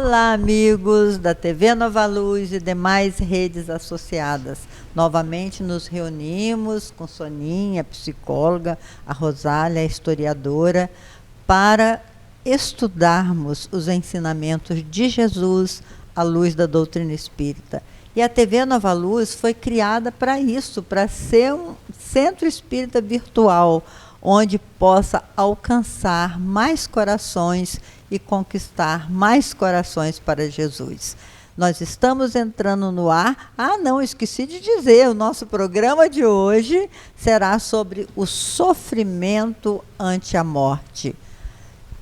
Olá, amigos da TV Nova Luz e demais redes associadas. Novamente nos reunimos com Soninha, psicóloga, a Rosália, historiadora, para estudarmos os ensinamentos de Jesus à luz da doutrina espírita. E a TV Nova Luz foi criada para isso, para ser um centro espírita virtual, onde possa alcançar mais corações e conquistar mais corações para Jesus. Nós estamos entrando no ar. Não, esqueci de dizer, o nosso programa de hoje será sobre o sofrimento ante a morte.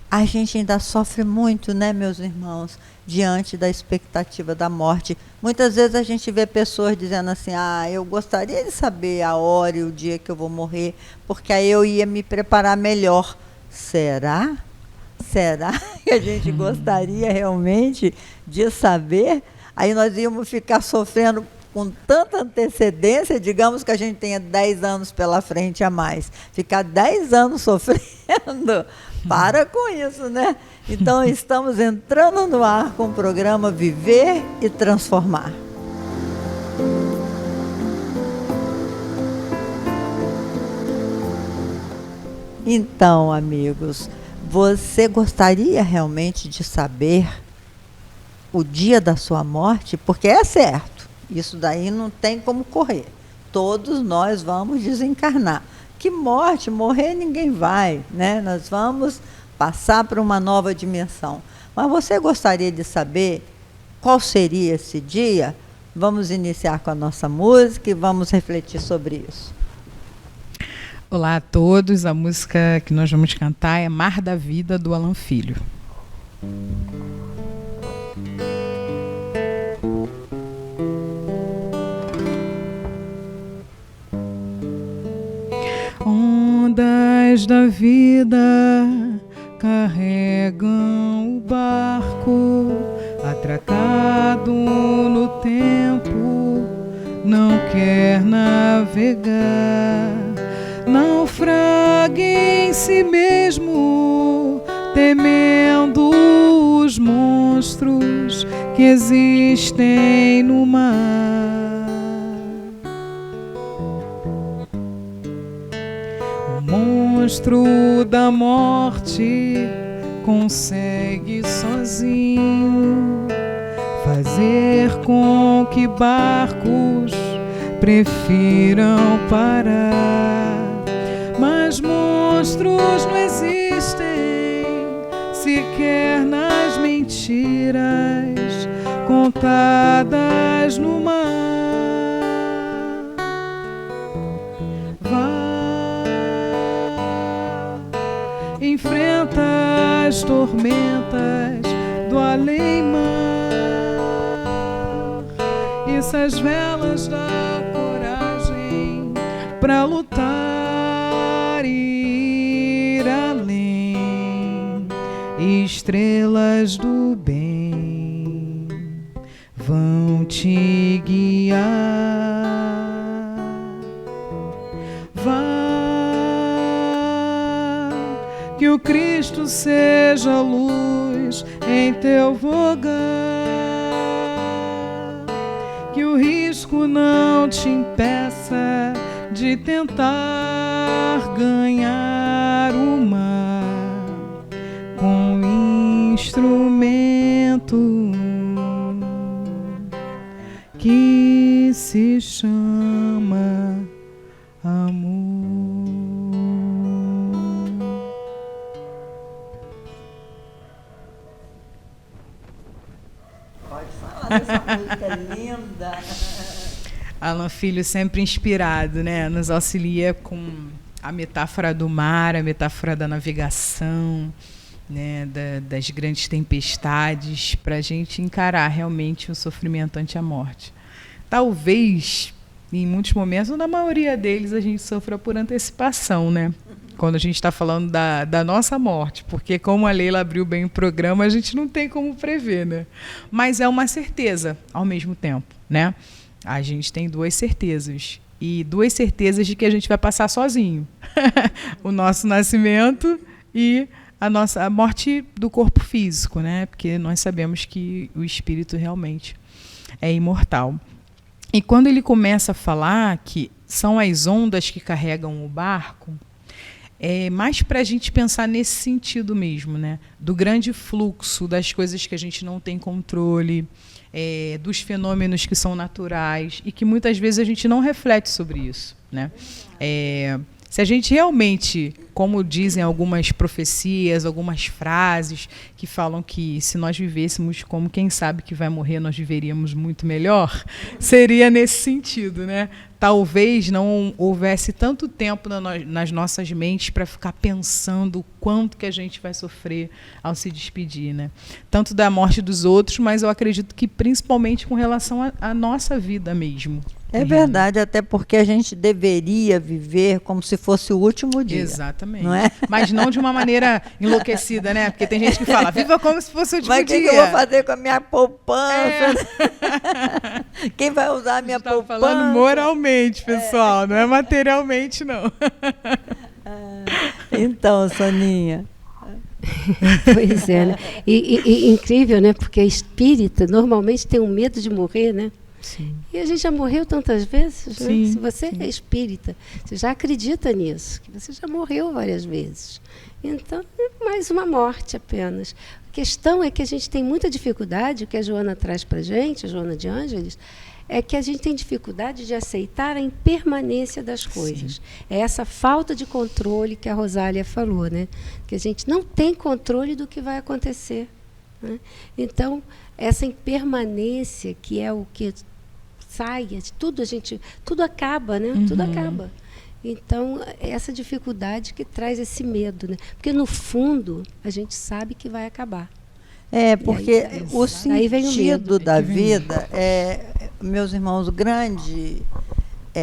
A gente ainda sofre muito, né, meus irmãos, diante da expectativa da morte. Muitas vezes a gente vê pessoas dizendo assim, eu gostaria de saber a hora e o dia que eu vou morrer, porque aí eu ia me preparar melhor. Será? Será que a gente gostaria realmente de saber? Aí nós íamos ficar sofrendo com tanta antecedência, digamos que a gente tenha 10 anos pela frente a mais. Ficar 10 anos sofrendo, para com isso, né? Então, estamos entrando no ar com o programa Viver e Transformar. Então, amigos, você gostaria realmente de saber o dia da sua morte? Porque é certo, isso daí não tem como correr. Todos nós vamos desencarnar. Que morte? Morrer ninguém vai, né? Nós vamos passar para uma nova dimensão. Mas você gostaria de saber qual seria esse dia? Vamos iniciar com a nossa música e vamos refletir sobre isso. Olá a todos, a música que nós vamos cantar é Mar da Vida, do Alan Filho. Ondas da vida carregam o barco, atracado no tempo, não quer navegar. Naufraga em si mesmo, temendo os monstros que existem no mar. O monstro da morte consegue sozinho fazer com que barcos prefiram parar. Mas monstros não existem sequer nas mentiras contadas no mar. Vá, enfrenta as tormentas do além-mar, isso as velas da coragem pra lutar. Estrelas do bem vão te guiar. Vá, que o Cristo seja luz em teu vogar, que o risco não te impeça de tentar ganhar o mar com instrumento que se chama amor. Pode falar dessa música linda. Alan Filho sempre inspirado, né? Nos auxilia com a metáfora do mar, a metáfora da navegação, né? Das grandes tempestades, para a gente encarar realmente o sofrimento ante a morte. Talvez, em muitos momentos, ou na maioria deles, a gente sofra por antecipação, né? Quando a gente está falando da nossa morte, porque como a Leila abriu bem o programa, a gente não tem como prever, né? Mas é uma certeza ao mesmo tempo, né? A gente tem duas certezas. E duas certezas de que a gente vai passar sozinho. O nosso nascimento e a morte do corpo físico, né? Porque nós sabemos que o espírito realmente é imortal. E quando ele começa a falar que são as ondas que carregam o barco, é mais para a gente pensar nesse sentido mesmo, né? Do grande fluxo, das coisas que a gente não tem controle, dos fenômenos que são naturais e que muitas vezes a gente não reflete sobre isso, né? Se a gente realmente, como dizem algumas profecias, algumas frases que falam que se nós vivêssemos como quem sabe que vai morrer, nós viveríamos muito melhor, seria nesse sentido, né? Talvez não houvesse tanto tempo nas nossas mentes para ficar pensando o quanto que a gente vai sofrer ao se despedir, né? Tanto da morte dos outros, mas eu acredito que principalmente com relação à nossa vida mesmo. É verdade, até porque a gente deveria viver como se fosse o último dia. Exatamente. Não é? Mas não de uma maneira enlouquecida, né? Porque tem gente que fala, viva como se fosse o último dia. Mas o que eu vou fazer com a minha poupança? Quem vai usar a minha poupança? Está falando moralmente, pessoal, não é materialmente, não. Então, Soninha. Pois é, né? E incrível, né? Porque a espírita normalmente tem um medo de morrer, né? Sim. E a gente já morreu tantas vezes, né? Sim, Se você é espírita, você já acredita nisso, que você já morreu várias vezes. Então, é mais uma morte apenas. A questão é que a gente tem muita dificuldade, o que a Joana traz para a gente, a Joana de Ângeles, é que a gente tem dificuldade de aceitar a impermanência das coisas. Sim. É essa falta de controle que a Rosália falou, né? Que a gente não tem controle do que vai acontecer, né? Então, essa impermanência, que é o que sai, tudo acaba, né? Tudo acaba. Então, essa dificuldade que traz esse medo, né? Porque, no fundo, a gente sabe que vai acabar. Porque o sentido da vida, meus irmãos, o grande,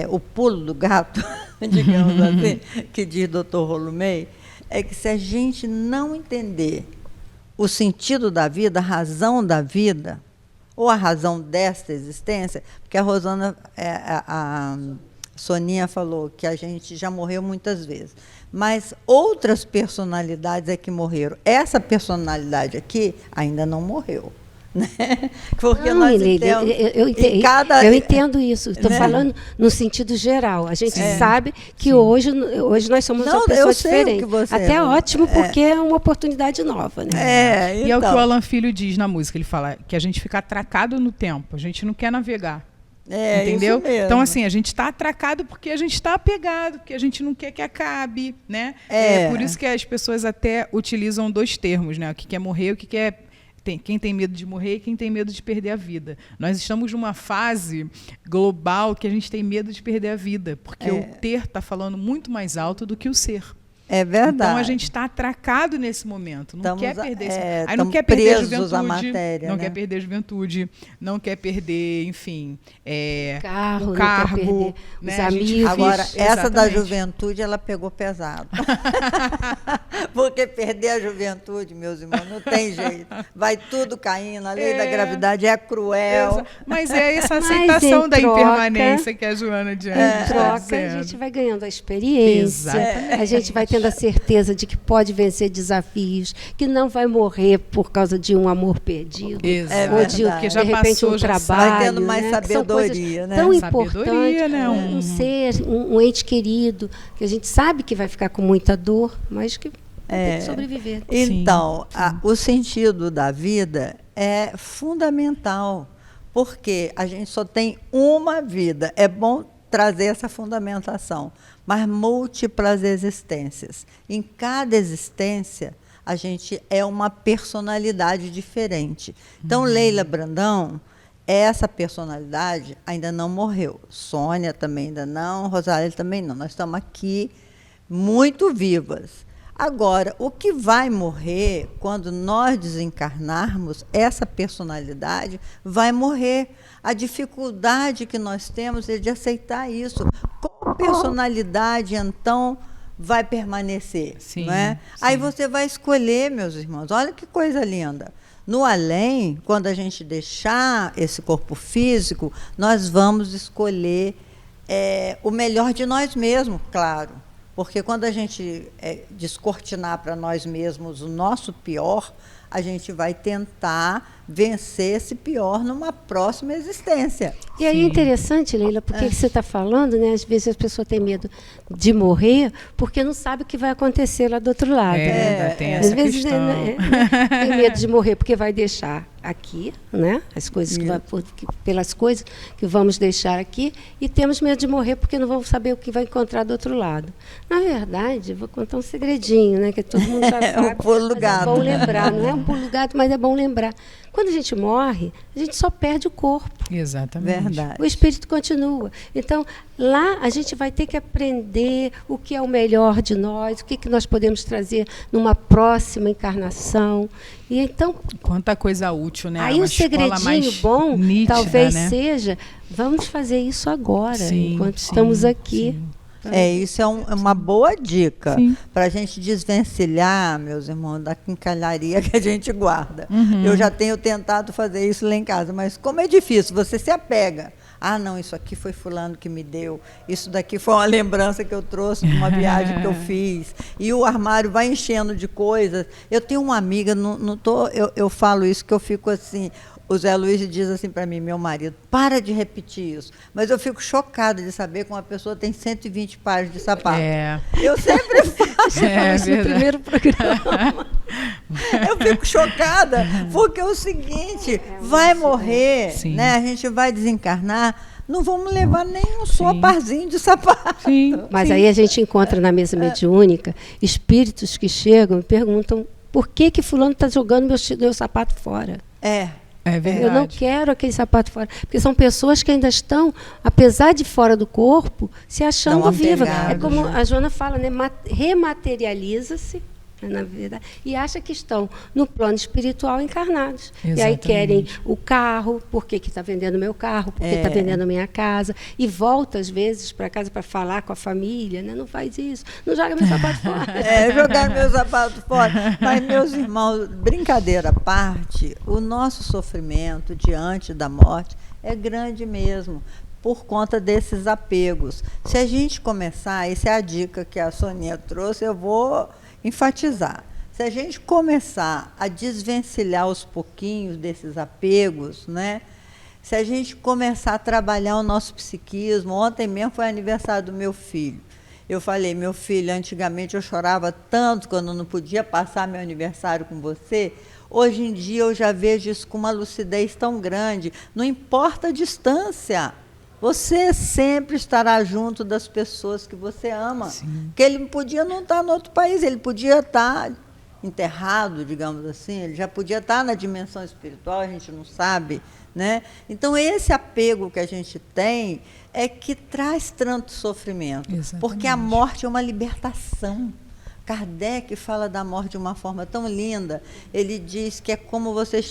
o pulo do gato, digamos assim, que diz Dr. Rolumei, é que se a gente não entender o sentido da vida, a razão da vida, ou a razão desta existência, porque a Rosana, a Soninha falou que a gente já morreu muitas vezes, mas outras personalidades é que morreram. Essa personalidade aqui ainda não morreu, né? Porque não, nós eu entendo isso. Estou falando no sentido geral. A gente sabe que hoje nós somos uma pessoa diferente. Até ótimo, porque é uma oportunidade nova, né? E é o que o Alan Filho diz na música. Ele fala que a gente fica atracado no tempo. A gente não quer navegar. Entendeu? Isso mesmo. Então, assim, a gente está atracado porque a gente está apegado, porque a gente não quer que acabe, né? Por isso que as pessoas até utilizam dois termos, né? O que quer morrer, o que quer... Quem tem medo de morrer e quem tem medo de perder a vida. Nós estamos numa fase global que a gente tem medo de perder a vida, porque o ter está falando muito mais alto do que o ser. É verdade. Então a gente está atracado nesse momento. Não quer perder aí não quer perder a juventude. Matéria, não né? quer perder a juventude, não quer perder, enfim, o cargo, não quer perder os amigos. Agora, essa da juventude, ela pegou pesado. Porque perder a juventude, meus irmãos, não tem jeito. Vai tudo caindo, a lei da gravidade é cruel. Mas é essa aceitação da impermanência que a Joana de Ângeles está dizendo. A gente vai ganhando a experiência, a gente vai tendo a certeza de que pode vencer desafios, que não vai morrer por causa de um amor perdido, ou de repente um trabalho, vai tendo mais sabedoria, né? Tão importante, né? Um ser, um ente querido, que a gente sabe que vai ficar com muita dor, mas que tem que sobreviver. Então, o sentido da vida é fundamental, porque a gente só tem uma vida. É bom trazer essa fundamentação, mas múltiplas existências. Em cada existência, a gente é uma personalidade diferente. Então, Leila Brandão, essa personalidade ainda não morreu. Sônia também ainda não, Rosália também não. Nós estamos aqui muito vivas. Agora, o que vai morrer quando nós desencarnarmos, essa personalidade vai morrer. A dificuldade que nós temos é de aceitar isso. Qual personalidade, então, vai permanecer? Sim, não é? sim. Aí você vai escolher, meus irmãos. Olha que coisa linda. No além, quando a gente deixar esse corpo físico, nós vamos escolher o melhor de nós mesmos, claro. Porque quando a gente descortinar para nós mesmos o nosso pior, a gente vai tentar vencer esse pior numa próxima existência. E aí é interessante, Leila, porque você está falando, né? Às vezes a pessoa tem medo de morrer porque não sabe o que vai acontecer lá do outro lado. Tem Às essa vezes questão. tem medo de morrer porque vai deixar aqui, né? As coisas pelas coisas que vamos deixar aqui, e temos medo de morrer porque não vamos saber o que vai encontrar do outro lado. Na verdade, vou contar um segredinho, né? Que todo mundo já sabe. Um pulo do mas gato. é bom lembrar, não é um pulo do gato, mas é bom lembrar. Quando a gente morre, a gente só perde o corpo. Exatamente. Verdade. O espírito continua. Então, lá a gente vai ter que aprender o que é o melhor de nós, o que nós podemos trazer numa próxima encarnação. E então, Quanta coisa útil, né? aí Uma um escola segredinho mais bom, nítida, talvez né? seja, vamos fazer isso agora, Sim, enquanto sim, estamos aqui. sim. Isso é uma boa dica Sim. para a gente desvencilhar, meus irmãos, da quincalharia que a gente guarda. Uhum. Eu já tenho tentado fazer isso lá em casa, mas como é difícil, você se apega. Ah, não, isso aqui foi fulano que me deu, isso daqui foi uma lembrança que eu trouxe de uma viagem que eu fiz. E o armário vai enchendo de coisas. Eu tenho uma amiga, eu falo isso que eu fico assim... O Zé Luiz diz assim para mim, meu marido, para de repetir isso. Mas eu fico chocada de saber que uma pessoa tem 120 pares de sapato. Eu sempre falo isso no primeiro programa. Eu fico chocada, porque é o seguinte, vai morrer, Sim. né? A gente vai desencarnar, não vamos levar nem um só parzinho de sapato. Sim. Mas aí a gente encontra na mesa mediúnica espíritos que chegam e perguntam por que fulano está jogando meu sapato fora. É verdade. Eu não quero aquele sapato fora. Porque são pessoas que ainda estão, apesar de fora do corpo, se achando vivas. É como a Joana fala, né? Rematerializa-se, na verdade, e acha que estão no plano espiritual encarnados. Exatamente. E aí querem o carro, por que está vendendo meu carro, por que está vendendo minha casa, e volta às vezes para casa para falar com a família, né? Não faz isso, não joga meu sapato fora. Jogar meu sapato fora. Mas, meus irmãos, brincadeira à parte, o nosso sofrimento diante da morte é grande mesmo, por conta desses apegos. Se a gente começar, essa é a dica que a Soninha trouxe, eu vou enfatizar. Se a gente começar a desvencilhar aos pouquinhos desses apegos, né? Se a gente começar a trabalhar o nosso psiquismo, ontem mesmo foi aniversário do meu filho. Eu falei, meu filho, antigamente eu chorava tanto quando não podia passar meu aniversário com você. Hoje em dia eu já vejo isso com uma lucidez tão grande. Não importa a distância. Você sempre estará junto das pessoas que você ama. Sim. Porque ele podia não estar no outro país, ele podia estar enterrado, digamos assim, ele já podia estar na dimensão espiritual, a gente não sabe, né? Então, esse apego que a gente tem é que traz tanto sofrimento. Exatamente. Porque a morte é uma libertação. Kardec fala da morte de uma forma tão linda. Ele diz que é como você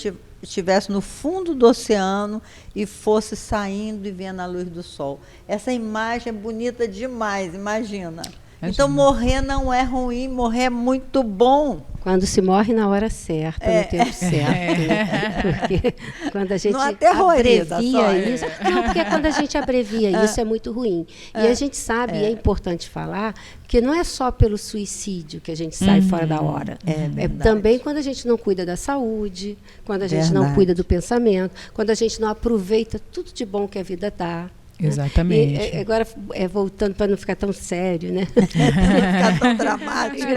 estivesse no fundo do oceano e fosse saindo e vendo a luz do sol. Essa imagem é bonita demais, imagina. Então, morrer não é ruim, morrer é muito bom. Quando se morre na hora certa, no tempo certo. Né? Porque quando a gente abrevia isso... Não, porque quando a gente abrevia isso é muito ruim. E a gente sabe, e é importante falar, que não é só pelo suicídio que a gente sai fora da hora. É também quando a gente não cuida da saúde, quando a gente não cuida do pensamento, quando a gente não aproveita tudo de bom que a vida dá. Exatamente. E, agora, voltando para não ficar tão sério, né? Não ficar tão dramático.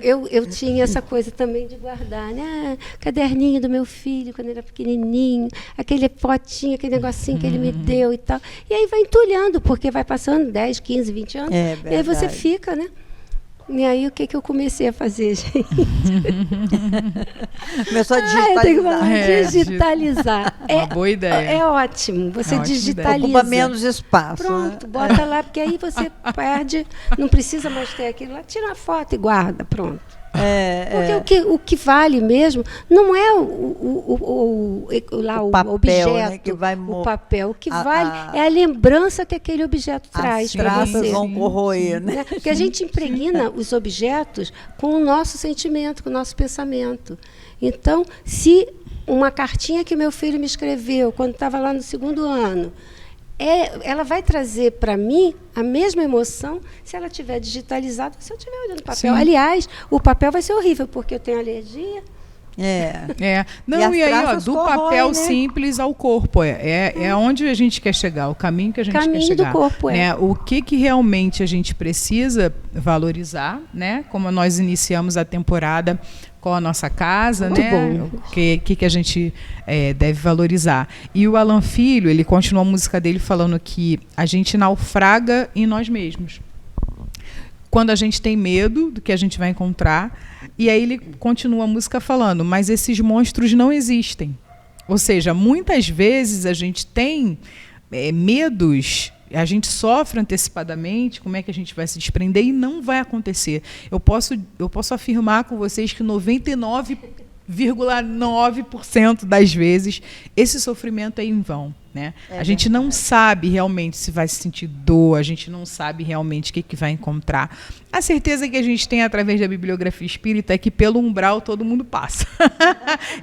Eu tinha essa coisa também de guardar, né? Caderninho do meu filho, quando ele era pequenininho, aquele potinho, aquele negocinho que ele me deu e tal. E aí vai entulhando, porque vai passando 10, 15, 20 anos. E aí você fica, né? E aí, o que eu comecei a fazer, gente? Começou a digitalizar. Eu tenho que digitalizar. Uma boa ideia. É ótimo. Você digitaliza. Ocupa menos espaço. Pronto, bota lá, porque aí você perde, não precisa mais ter aquilo lá. Tira uma foto e guarda, pronto. Porque o que vale mesmo não é o papel, objeto, né, que vai o papel. O que vale é a lembrança que aquele objeto traz para você. As traças vão corroer, né? Porque a gente impregna os objetos com o nosso sentimento, com o nosso pensamento. Então, se uma cartinha que meu filho me escreveu quando estava lá no 2º ano, ela vai trazer para mim a mesma emoção se ela tiver digitalizado, se eu estiver olhando o papel. Sim. Aliás, o papel vai ser horrível, porque eu tenho alergia. Não, e aí, do papel, né? simples ao corpo. É onde a gente quer chegar, o caminho que a gente quer chegar. Do corpo, né? O que realmente a gente precisa valorizar, né? Como nós iniciamos a temporada com a nossa casa, Muito né? bom. O que a gente deve valorizar. E o Alan Filho, ele continua a música dele falando que a gente naufraga em nós mesmos. Quando a gente tem medo do que a gente vai encontrar. E aí ele continua a música falando, mas esses monstros não existem. Ou seja, muitas vezes a gente tem medos, a gente sofre antecipadamente, como é que a gente vai se desprender e não vai acontecer. Eu posso afirmar com vocês que 99,9% das vezes esse sofrimento é em vão. Né? A gente não sabe realmente se vai sentir dor, a gente não sabe realmente o que vai encontrar. A certeza que a gente tem através da bibliografia espírita é que pelo umbral todo mundo passa.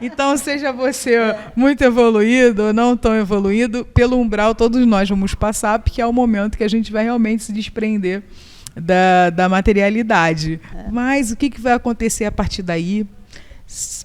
Então, seja você muito evoluído ou não tão evoluído, pelo umbral todos nós vamos passar, porque é o momento que a gente vai realmente se desprender da materialidade. Mas o que vai acontecer a partir daí?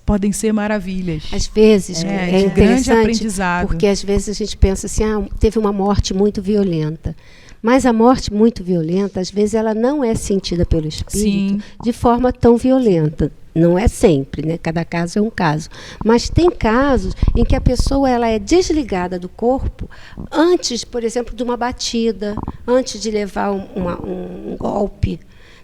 Podem ser maravilhas. Às vezes é grande aprendizado. Porque às vezes a gente pensa assim, teve uma morte muito violenta. Mas a morte muito violenta, às vezes ela não é sentida pelo espírito de forma tão violenta. Não é sempre, né? Cada caso é um caso. Mas tem casos em que a pessoa ela é desligada do corpo antes, por exemplo, de uma batida, antes de levar um golpe.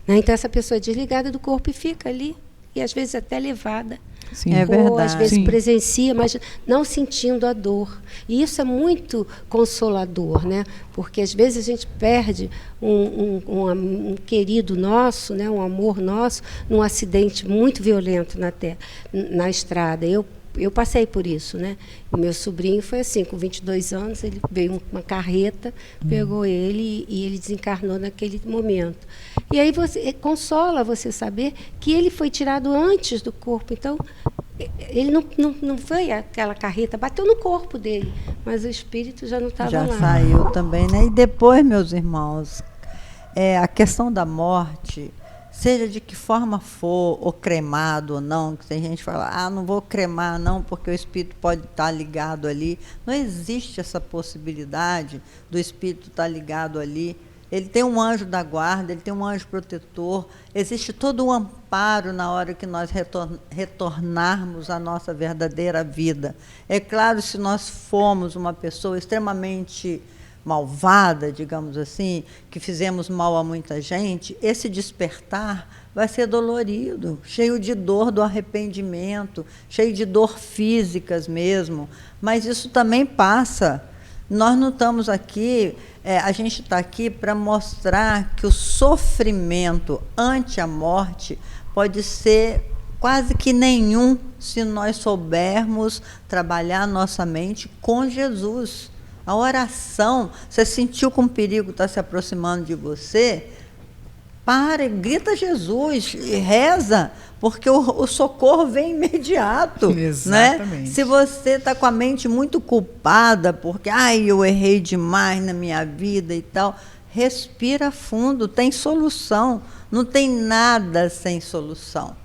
Né? Então essa pessoa é desligada do corpo e fica ali. E às vezes até levada. Sim, é verdade. Ou às vezes presencia, mas não sentindo a dor. E isso é muito consolador, né? Porque às vezes a gente perde um querido nosso, né? Um amor nosso, num acidente muito violento na estrada. Eu passei por isso, né? O meu sobrinho foi assim, com 22 anos, ele veio uma carreta, pegou ele e ele desencarnou naquele momento. E aí consola você saber que ele foi tirado antes do corpo. Então, ele não foi aquela carreta, bateu no corpo dele, mas o espírito já não estava lá. Já saiu também, né? E depois, meus irmãos, a questão da morte, seja de que forma for, ou cremado ou não, que tem gente que fala, não vou cremar não, porque o espírito pode estar ligado ali. Não existe essa possibilidade do espírito estar ligado ali. Ele tem um anjo da guarda, ele tem um anjo protetor, existe todo um amparo na hora que nós retornarmos à nossa verdadeira vida. É claro, se nós formos uma pessoa extremamente malvada, digamos assim, que fizemos mal a muita gente, esse despertar vai ser dolorido, cheio de dor do arrependimento, cheio de dor físicas mesmo, mas isso também passa. Nós não estamos aqui, a gente está aqui para mostrar que o sofrimento ante a morte pode ser quase que nenhum se nós soubermos trabalhar nossa mente com Jesus. A oração, você sentiu que um perigo está se aproximando de você, grita Jesus, reza, porque o socorro vem imediato. Exatamente. Né? Se você está com a mente muito culpada, porque eu errei demais na minha vida e tal, respira fundo, tem solução, não tem nada sem solução.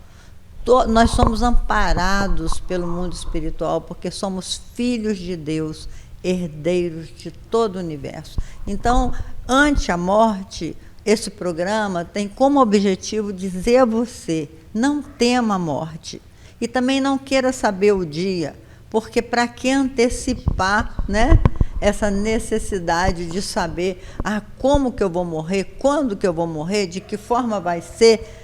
Nós somos amparados pelo mundo espiritual, porque somos filhos de Deus, herdeiros de todo o universo. Então, ante a morte, esse programa tem como objetivo dizer a você, não tema a morte. E também não queira saber o dia, porque para que antecipar, né, essa necessidade de saber como que eu vou morrer, quando que eu vou morrer, de que forma vai ser.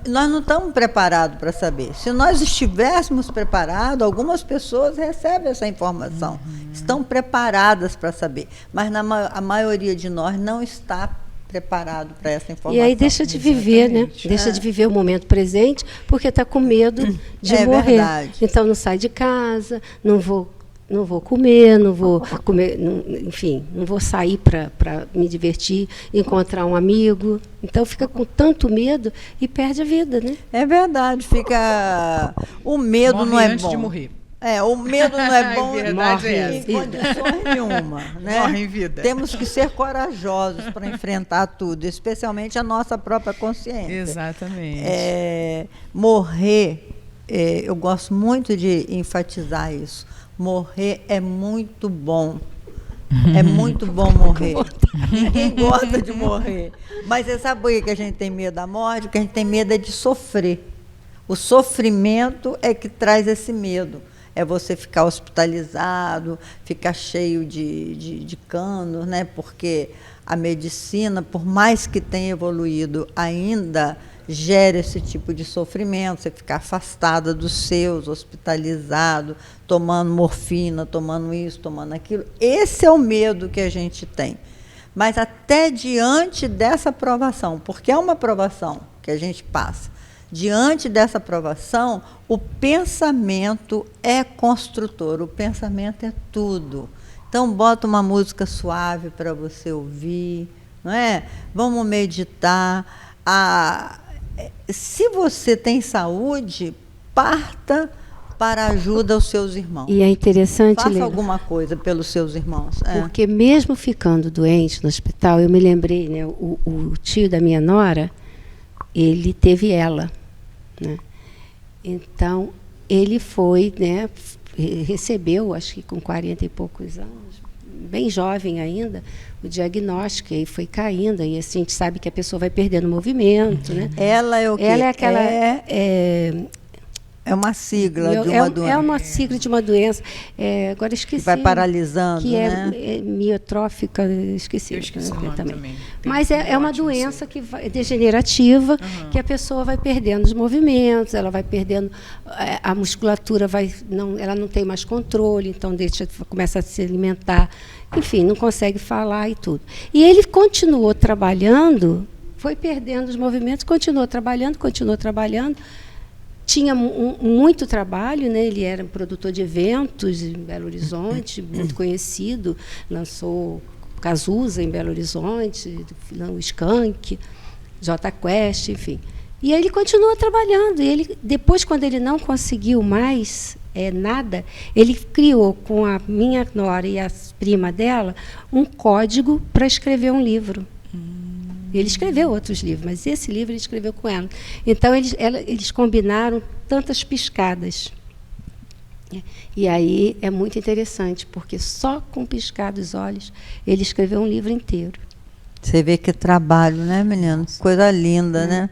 Nós não estamos preparados para saber. Se nós estivéssemos preparados, algumas pessoas recebem essa informação, estão preparadas para saber, mas a maioria de nós não está preparado para essa informação. E aí deixa de viver, né? Deixa de viver o momento presente, porque está com medo de morrer. Verdade. Então não sai de casa, não vou comer, enfim, não vou sair para me divertir, encontrar um amigo. Então fica com tanto medo e perde a vida, né? É verdade, o medo morre não é antes bom. de morrer. O medo não é bom Verdade em condições nenhuma. Né? Morre em vida. Temos que ser corajosos para enfrentar tudo, especialmente a nossa própria consciência. Exatamente. Morrer, eu gosto muito de enfatizar isso. Morrer é muito bom. É muito bom morrer. Ninguém gosta de morrer. Mas você sabe por que a gente tem medo da morte? Porque a gente tem medo de sofrer. O sofrimento é que traz esse medo. É você ficar hospitalizado, ficar cheio de canos, né? Porque a medicina, por mais que tenha evoluído, ainda gera esse tipo de sofrimento, você ficar afastada dos seus, hospitalizado, tomando morfina, tomando isso, tomando aquilo. Esse é o medo que a gente tem. Mas até diante dessa provação, porque é uma provação que a gente passa, diante dessa provação, o pensamento é construtor, o pensamento é tudo. Então, bota uma música suave para você ouvir, não é? Vamos meditar. Se você tem saúde, parta para a ajuda aos seus irmãos. E é interessante, faça Leila, alguma coisa pelos seus irmãos. Porque mesmo ficando doente no hospital, eu me lembrei, né, o tio da minha nora, ele teve ela, né? Então, ele foi, né, recebeu, acho que com 40 e poucos anos, bem jovem ainda, o diagnóstico, e foi caindo, e assim, a gente sabe que a pessoa vai perdendo movimento, né? Ela é o quê? Ela é aquela... É uma sigla de uma doença. É uma sigla de uma doença. Agora esqueci. Que vai paralisando, que né? É miotrófica, esqueci. Eu esqueci o nome também. Mas é uma doença que é degenerativa, que a pessoa vai perdendo os movimentos, ela vai perdendo, a musculatura ela não tem mais controle, então começa a se alimentar, enfim, não consegue falar e tudo. E ele continuou trabalhando, foi perdendo os movimentos, continuou trabalhando, tinha muito trabalho, né? Ele era um produtor de eventos em Belo Horizonte, muito conhecido, lançou Cazuza em Belo Horizonte, o Skank, J Quest, enfim. E aí ele continuou trabalhando. E depois, quando ele não conseguiu mais nada, ele criou com a minha nora e a prima dela um código para escrever um livro. Ele escreveu outros livros, mas esse livro ele escreveu com ela. Então, eles combinaram tantas piscadas. E aí é muito interessante, porque só com piscar dos olhos ele escreveu um livro inteiro. Você vê que trabalho, né, menino? Coisa linda, né?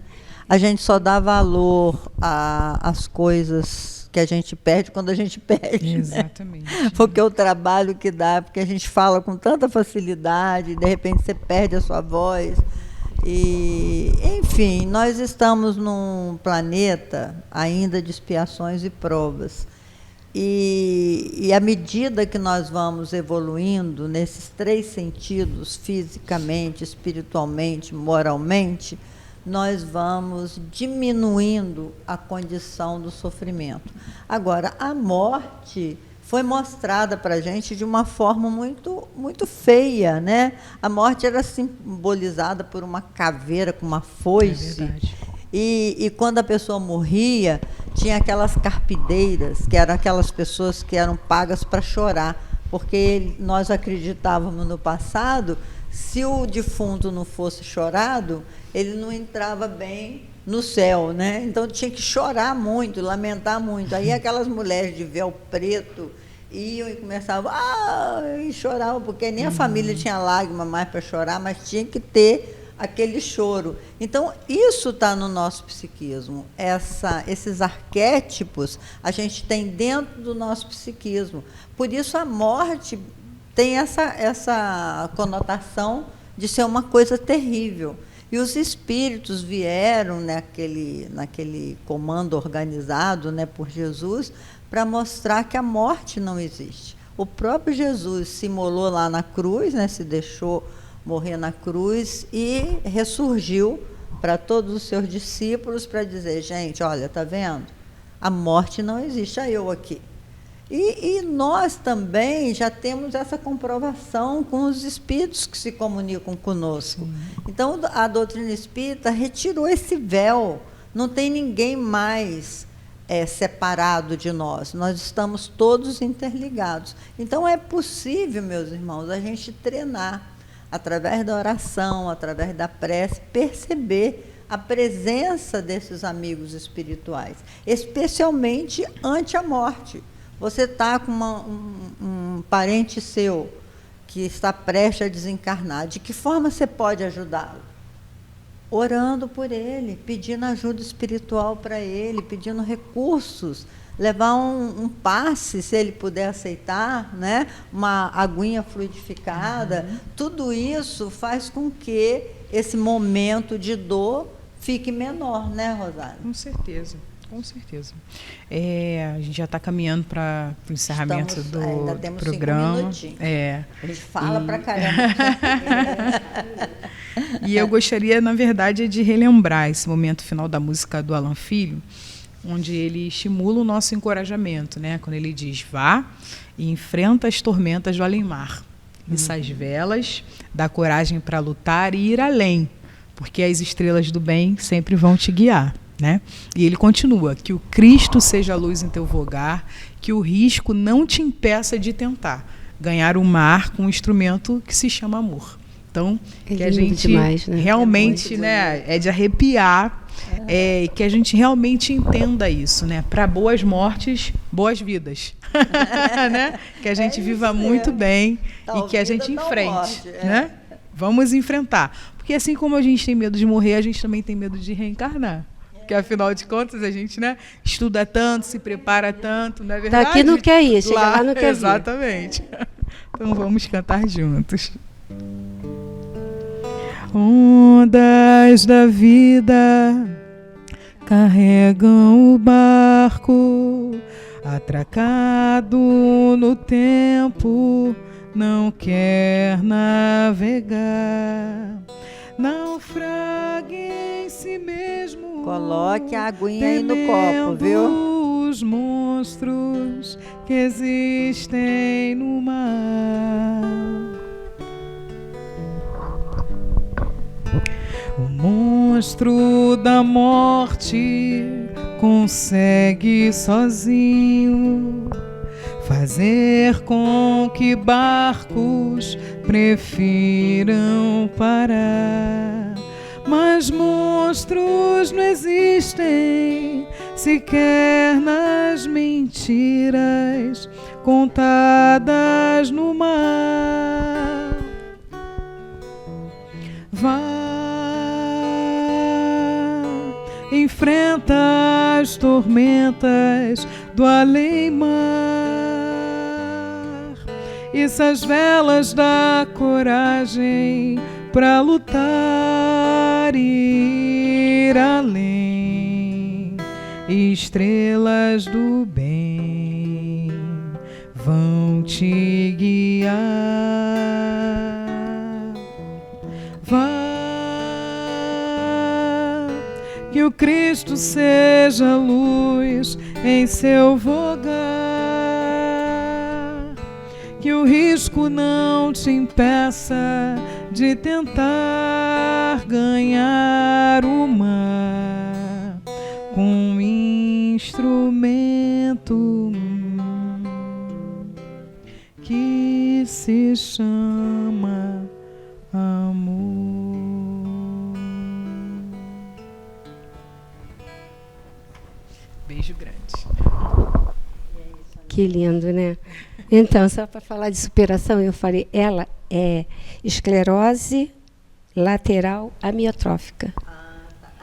A gente só dá valor às coisas que a gente perde quando a gente perde. Exatamente. Né? Porque o trabalho que dá, porque a gente fala com tanta facilidade, de repente você perde a sua voz. E, enfim, nós estamos num planeta ainda de expiações e provas. E à medida que nós vamos evoluindo nesses 3 sentidos, fisicamente, espiritualmente, moralmente, nós vamos diminuindo a condição do sofrimento. Agora, a morte foi mostrada para a gente de uma forma muito, muito feia, né? A morte era simbolizada por uma caveira com uma foice. É verdade. E quando a pessoa morria, tinha aquelas carpideiras, que eram aquelas pessoas que eram pagas para chorar, porque nós acreditávamos no passado, se o defunto não fosse chorado, ele não entrava bem no céu, né? Então tinha que chorar muito, lamentar muito. Aí aquelas mulheres de véu preto iam e começavam e choravam, porque nem a família tinha lágrima mais para chorar, mas tinha que ter aquele choro. Então, isso está no nosso psiquismo. Esses arquétipos a gente tem dentro do nosso psiquismo. Por isso, a morte tem essa conotação de ser uma coisa terrível. E os espíritos vieram naquele comando organizado, né, por Jesus, para mostrar que a morte não existe. O próprio Jesus se imolou lá na cruz, né, se deixou morrer na cruz e ressurgiu para todos os seus discípulos para dizer, gente, olha, está vendo? A morte não existe, eu aqui. E nós também já temos essa comprovação com os espíritos que se comunicam conosco. Sim. Então, a doutrina espírita retirou esse véu. Não tem ninguém mais separado de nós. Nós estamos todos interligados. Então, é possível, meus irmãos, a gente treinar, através da oração, através da prece, perceber a presença desses amigos espirituais, especialmente ante a morte. Você está com um parente seu que está prestes a desencarnar. De que forma você pode ajudá-lo? Orando por ele, pedindo ajuda espiritual para ele, pedindo recursos, levar um passe, se ele puder aceitar, né? Uma aguinha fluidificada. Tudo isso faz com que esse momento de dor fique menor, né, Rosália? Com certeza. Com certeza. A gente já está caminhando para o encerramento do ainda temos programa. 5 minutinhos. A gente fala para caramba. E eu gostaria, na verdade, de relembrar esse momento final da música do Alan Filho, onde ele estimula o nosso encorajamento, né? Quando ele diz: vá e enfrenta as tormentas do além-mar. Issa as velas, dá coragem para lutar e ir além, porque as estrelas do bem sempre vão te guiar. Né? E ele continua: que o Cristo seja a luz em teu vogar, que o risco não te impeça de tentar ganhar o mar com um instrumento que se chama amor. Então, que a gente demais, né? Realmente, é de arrepiar, e que a gente realmente entenda isso, né? Para boas mortes, boas vidas. Né? Que a gente viva muito bem e que a gente enfrente. Né? Vamos enfrentar. Porque assim como a gente tem medo de morrer, a gente também tem medo de reencarnar. Porque, afinal de contas, a gente, né, estuda tanto, se prepara tanto, não é verdade? Daqui não quer ir, chega lá não quer exatamente. Vir. Então vamos cantar juntos. Ondas da vida carregam o barco, atracado no tempo, não quer navegar. Naufrague em si mesmo. Coloque a aguinha aí no copo, viu? Os monstros que existem no mar. O monstro da morte consegue sozinho fazer com que barcos prefiram parar. Mas monstros não existem sequer nas mentiras contadas no mar. Vá, enfrenta as tormentas do além-mar. Essas velas da coragem pra lutar e ir além. Estrelas do bem vão te guiar. Vá, que o Cristo seja luz em seu vogar, que o risco não te impeça de tentar ganhar o mar com um instrumento que se chama amor. Beijo grande. Que lindo, né? Então, só para falar de superação, eu falei, ela é esclerose lateral amiotrófica.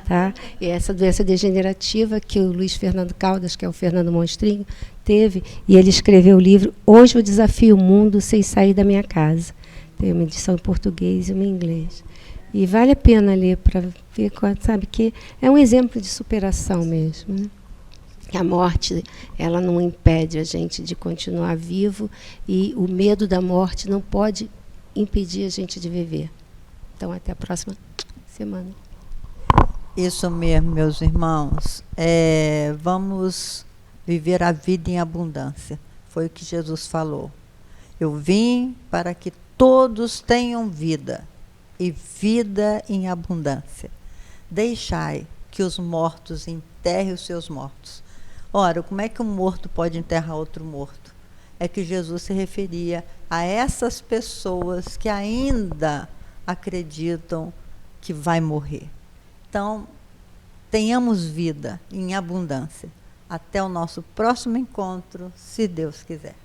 Tá? E essa doença degenerativa que o Luiz Fernando Caldas, que é o Fernando Monstrinho, teve, e ele escreveu o livro Hoje eu Desafio o Mundo Sem Sair da Minha Casa. Tem uma edição em português e uma em inglês. E vale a pena ler para ver, sabe, que é um exemplo de superação mesmo, né? A morte, ela não impede a gente de continuar vivo, e o medo da morte não pode impedir a gente de viver. Então, até a próxima semana. Isso mesmo, meus irmãos. Vamos viver a vida em abundância. Foi o que Jesus falou. Eu vim para que todos tenham vida, e vida em abundância. Deixai que os mortos enterrem os seus mortos. Ora, como é que um morto pode enterrar outro morto? É que Jesus se referia a essas pessoas que ainda acreditam que vai morrer. Então, tenhamos vida em abundância. Até o nosso próximo encontro, se Deus quiser.